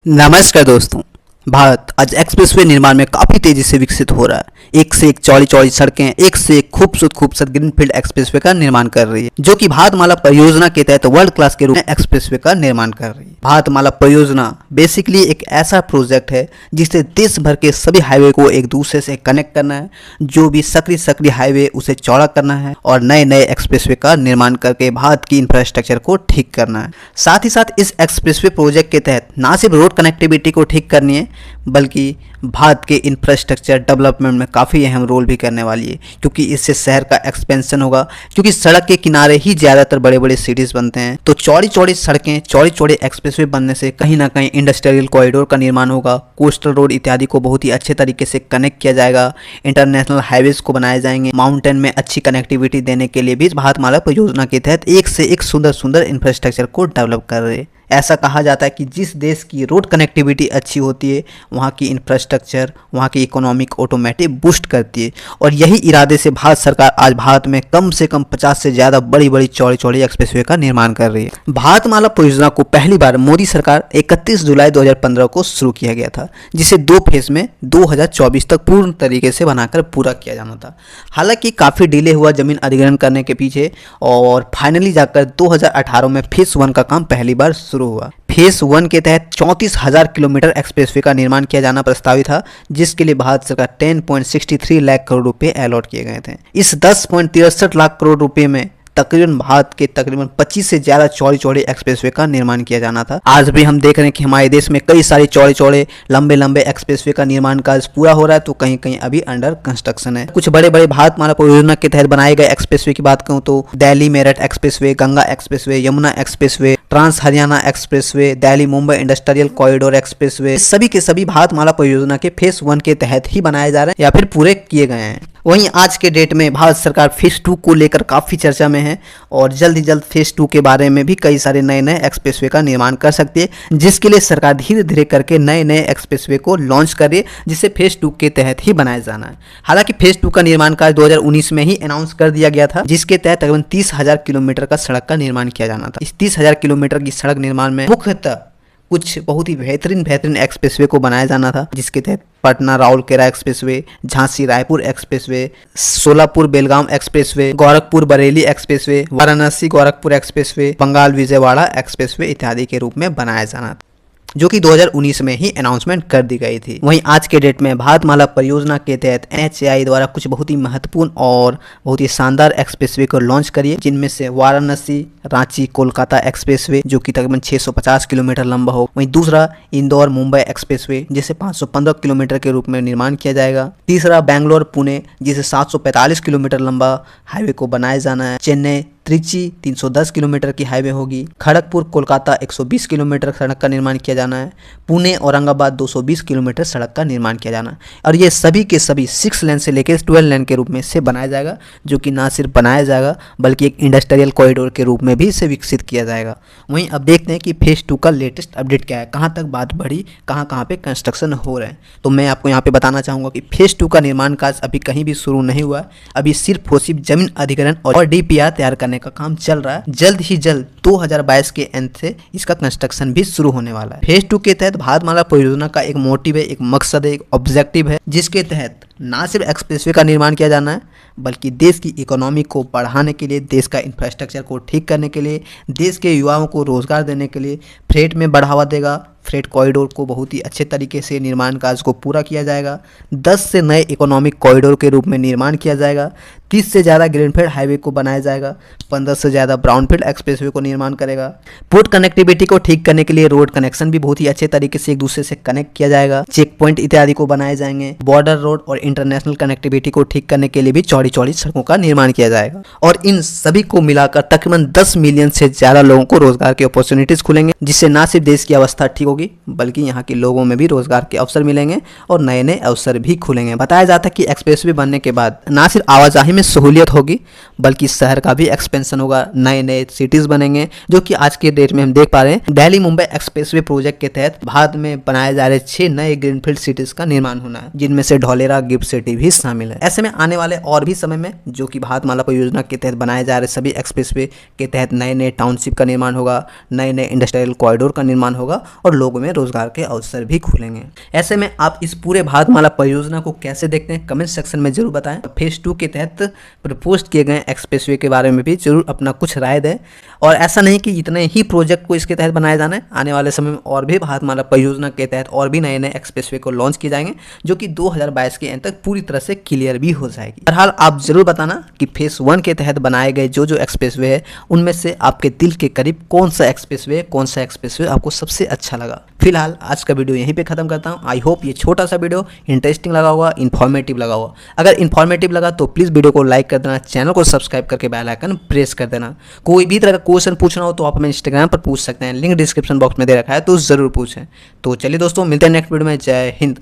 नमस्कार दोस्तों। भारत आज एक्सप्रेसवे निर्माण में काफ़ी तेज़ी से विकसित हो रहा है। एक से एक चौड़ी चौड़ी सड़कें, एक से एक खूबसूरत ग्रीनफील्ड एक्सप्रेसवे का निर्माण कर रही है, जो कि भारतमाला परियोजना के तहत वर्ल्ड क्लास के रूप में एक्सप्रेसवे का निर्माण कर रही है। भारतमाला परियोजना बेसिकली एक ऐसा प्रोजेक्ट है जिससे देश भर के सभी हाईवे को एक दूसरे से कनेक्ट करना है, जो भी सकरी हाईवे उसे चौड़ा करना है और नए नए एक्सप्रेसवे का निर्माण करके भारत की इंफ्रास्ट्रक्चर को ठीक करना है। साथ ही साथ इस एक्सप्रेसवे प्रोजेक्ट के तहत न सिर्फ रोड कनेक्टिविटी को ठीक करनी है, बल्कि भारत के इंफ्रास्ट्रक्चर डेवलपमेंट में काफ़ी अहम रोल भी करने वाली है, क्योंकि इससे शहर का एक्सपेंशन होगा। क्योंकि सड़क के किनारे ही ज़्यादातर बड़े बड़े सिटीज़ बनते हैं, तो चौड़ी चौड़ी सड़कें, चौड़ी चौड़ी एक्सप्रेसवे बनने से कहीं ना कहीं इंडस्ट्रियल कॉरिडोर का निर्माण होगा, कोस्टल रोड इत्यादि को बहुत ही अच्छे तरीके से कनेक्ट किया जाएगा, इंटरनेशनल हाईवेज को बनाए जाएंगे। माउंटेन में अच्छी कनेक्टिविटी देने के लिए भी भारतमाला परियोजना के तहत एक से एक सुंदर इंफ्रास्ट्रक्चर को डेवलप कर रहे हैं। ऐसा कहा जाता है कि जिस देश की रोड कनेक्टिविटी अच्छी होती है, वहाँ की इंफ्रास्ट्रक्चर, वहाँ की इकोनॉमिक ऑटोमेटिक बूस्ट करती है। और यही इरादे से भारत सरकार आज भारत में कम से कम 50 से ज़्यादा बड़ी चौड़ी चौड़ी एक्सप्रेसवे का निर्माण कर रही है। भारतमाला परियोजना को पहली बार मोदी सरकार 31 जुलाई 2015 को शुरू किया गया था, जिसे 2 फेज में 2024 तक पूर्ण तरीके से बनाकर पूरा किया जाना था। हालांकि काफ़ी डिले हुआ जमीन अधिग्रहण करने के पीछे, और फाइनली जाकर 2018 में फेज 1 का काम पहली बार हुआ। फेज 1 के तहत 34,000 किलोमीटर एक्सप्रेसवे का निर्माण किया जाना प्रस्तावित था, जिसके लिए भारत सरकार 10.63 लाख करोड़ रुपए अलॉट किए गए थे। इस 10.63 लाख करोड़ रुपए में तकरीबन भारत के तकरीबन 25 से ज़्यादा चौड़ी चौड़ी एक्सप्रेसवे का निर्माण किया जाना था। आज भी हम देख रहे हैं कि हमारे देश में कई सारे चौड़े चौड़े लंबे एक्सप्रेसवे का निर्माण कार्य पूरा हो रहा है, तो कहीं कहीं अभी अंडर कंस्ट्रक्शन है। कुछ बड़े भारतमाला परियोजना के तहत बनाए गए एक्सप्रेसवे की बात करूँ तो Delhi Meerut expressway, Ganga expressway, Yamuna expressway, trans Haryana expressway, Delhi Mumbai industrial corridor expressway, सभी के सभी भारतमाला परियोजना के फेज 1 के तहत ही बनाए जा रहे हैं या फिर पूरे किए गए हैं। वहीं आज के डेट में भारत सरकार फेज 2 को लेकर काफ़ी चर्चा में है, और जल्द ही जल्द फेज 2 के बारे में भी कई सारे नए एक्सप्रेसवे का निर्माण कर सकती है, जिसके लिए सरकार धीरे धीरे करके नए एक्सप्रेसवे को लॉन्च कर रही है, जिसे फेज 2 के तहत ही बनाया जाना है। हालांकि फेज 2 का निर्माण कार्य 2019 में ही अनाउंस कर दिया गया था, जिसके तहत तकरीबन 30,000 किलोमीटर का सड़क का निर्माण किया जाना था। इस 30,000 किलोमीटर की सड़क निर्माण में मुख्यतः कुछ बहुत ही बेहतरीन एक्सप्रेसवे को बनाया जाना था, जिसके तहत Patna Rourkela expressway, Jhansi Raipur expressway, Solapur Belgaum expressway, Gorakhpur Bareilly expressway, Varanasi Gorakhpur expressway, Bengal Vijayawada expressway इत्यादि के रूप में बनाया जाना था, जो कि 2019 में ही अनाउंसमेंट कर दी गई थी। वहीं आज के डेट में भारतमाला परियोजना के तहत NHAI द्वारा कुछ बहुत ही महत्वपूर्ण और बहुत ही शानदार एक्सप्रेसवे को लॉन्च करिए, जिनमें से वाराणसी रांची कोलकाता एक्सप्रेसवे, जो कि तकरीबन 650 किलोमीटर लंबा हो। वहीं दूसरा इंदौर मुंबई एक्सप्रेसवे, जिसे 515 किलोमीटर के रूप में निर्माण किया जाएगा। तीसरा बेंगलोर पुणे, जिसे 745 किलोमीटर लंबा हाईवे को बनाया जाना है। चेन्नई त्रिची 310 किलोमीटर की हाईवे होगी। खड़गपुर कोलकाता 120 किलोमीटर सड़क का निर्माण किया जाना है। पुणे औरंगाबाद 220 किलोमीटर सड़क का निर्माण किया जाना है, और ये सभी के सभी 6 लेन से लेकर 12 लेन के रूप में इसे बनाया जाएगा, जो कि ना सिर्फ बनाया जाएगा बल्कि एक इंडस्ट्रियल कॉरिडोर के रूप में भी इसे विकसित किया जाएगा। वहीं अब देखते हैं कि फेज 2 का लेटेस्ट अपडेट क्या है, कहाँ तक बात बढ़ी, कहाँ पे कंस्ट्रक्शन हो रहे हैं। तो मैं आपको यहाँ पे बताना चाहूँगा कि फेज 2 का निर्माण कार्य अभी कहीं भी शुरू नहीं हुआ है। अभी सिर्फ जमीन अधिग्रहण और DPR तैयार करने का काम चल रहा है। जल्द ही जल्द 2022 के अंत से इसका कंस्ट्रक्शन भी शुरू होने वाला है। फेज 2 के तहत भारतमाला परियोजना का एक मोटिव है, एक मकसद है, एक ऑब्जेक्टिव है, जिसके तहत ना सिर्फ एक्सप्रेसवे का निर्माण किया जाना है, बल्कि देश की इकोनॉमी को बढ़ाने के लिए, देश का इंफ्रास्ट्रक्चर को ठीक करने के लिए, देश के युवाओं को रोजगार देने के लिए, फ्रेट में बढ़ावा देगा। फ्रेट कॉरिडोर को बहुत ही अच्छे तरीके से निर्माण कार्य को पूरा किया जाएगा। 10 से नए इकोनॉमिक कॉरिडोर के रूप में निर्माण किया जाएगा। 30 से ज़्यादा ग्रीनफील्ड हाईवे को बनाया जाएगा। 15 से ज़्यादा ब्राउनफील्ड एक्सप्रेसवे को निर्माण करेगा। पोर्ट कनेक्टिविटी को ठीक करने के लिए रोड कनेक्शन भी बहुत ही अच्छे तरीके से एक दूसरे से कनेक्ट किया जाएगा। चेक पॉइंट इत्यादि को बनाए जाएंगे। बॉर्डर रोड और इंटरनेशनल कनेक्टिविटी को ठीक करने के लिए भी चौड़ी चौड़ी सड़कों का निर्माण किया जाएगा। और इन सभी को मिलाकर तकरीबन 10 मिलियन से ज़्यादा लोगों को रोजगार के अपॉर्चुनिटीज खुलेंगे, जिससे ना सिर्फ देश की अवस्था ठीक होगी, बल्कि यहाँ के लोगों में भी रोजगार के अवसर मिलेंगे और नए अवसर भी खुलेंगे। बताया जाता है कि एक्सप्रेसवे बनने के बाद ना सिर्फ आवाजाही में सहूलियत होगी, बल्कि शहर का भी एक्सपेंशन होगा। नए सिटीज बनेंगे, जो कि आज के डेट में हम देख पा रहे हैं। दिल्ली मुंबई एक्सप्रेसवे प्रोजेक्ट के तहत भारत में बनाए जा रहे 6 नए ग्रीनफील्ड सिटीज का निर्माण होना है, जिनमें से ढोलेरा, गिफ्ट सिटी भी शामिल है। ऐसे में आने वाले और भी समय में जो कि भारतमाला परियोजना के तहत बनाए जा रहे सभी एक्सप्रेसवे के तहत नए नए टाउनशिप का निर्माण होगा, नए नए इंडस्ट्रियल कॉरिडोर का निर्माण होगा और लोगों में रोजगार के अवसर भी खुलेंगे। ऐसे में आप इस पूरे भारतमाला परियोजना को कैसे देखते हैं कमेंट सेक्शन में जरूर बताएं। फेज 2 के तहत प्रपोज किए गए एक्सप्रेसवे के बारे में भी जरूर अपना कुछ राय दें। और ऐसा नहीं कि इतने ही प्रोजेक्ट को इसके तहत बनाया जाना है, आने वाले समय में और भी भारतमाला परियोजना के तहत और भी नए नए एक्सप्रेसवे को लॉन्च किए जाएंगे जो कि 2022 के एंड तक पूरी तरह से क्लियर भी हो जाएगी। बहरहाल आप जरूर बताना कि फेज 1 के तहत बनाए गए जो एक्सप्रेसवे है उनमें से आपके दिल के करीब कौन सा एक्सप्रेसवे आपको सबसे अच्छा लगा। फिलहाल आज का वीडियो यहीं पे खत्म करता हूँ। आई होप ये छोटा सा वीडियो इंटरेस्टिंग लगा होगा, इन्फॉर्मेटिव लगा होगा। अगर इन्फॉर्मेटिव लगा तो प्लीज़ वीडियो को लाइक कर देना, चैनल को सब्सक्राइब करके बेल आइकन प्रेस कर देना। कोई भी तरह का क्वेश्चन पूछना हो तो आप हमें इंस्टाग्राम पर पूछ सकते हैं, लिंक डिस्क्रिप्शन बॉक्स में दे रखा है तो ज़रूर पूछें। तो चलिए दोस्तों, मिलते हैं नेक्स्ट वीडियो में। जय हिंद।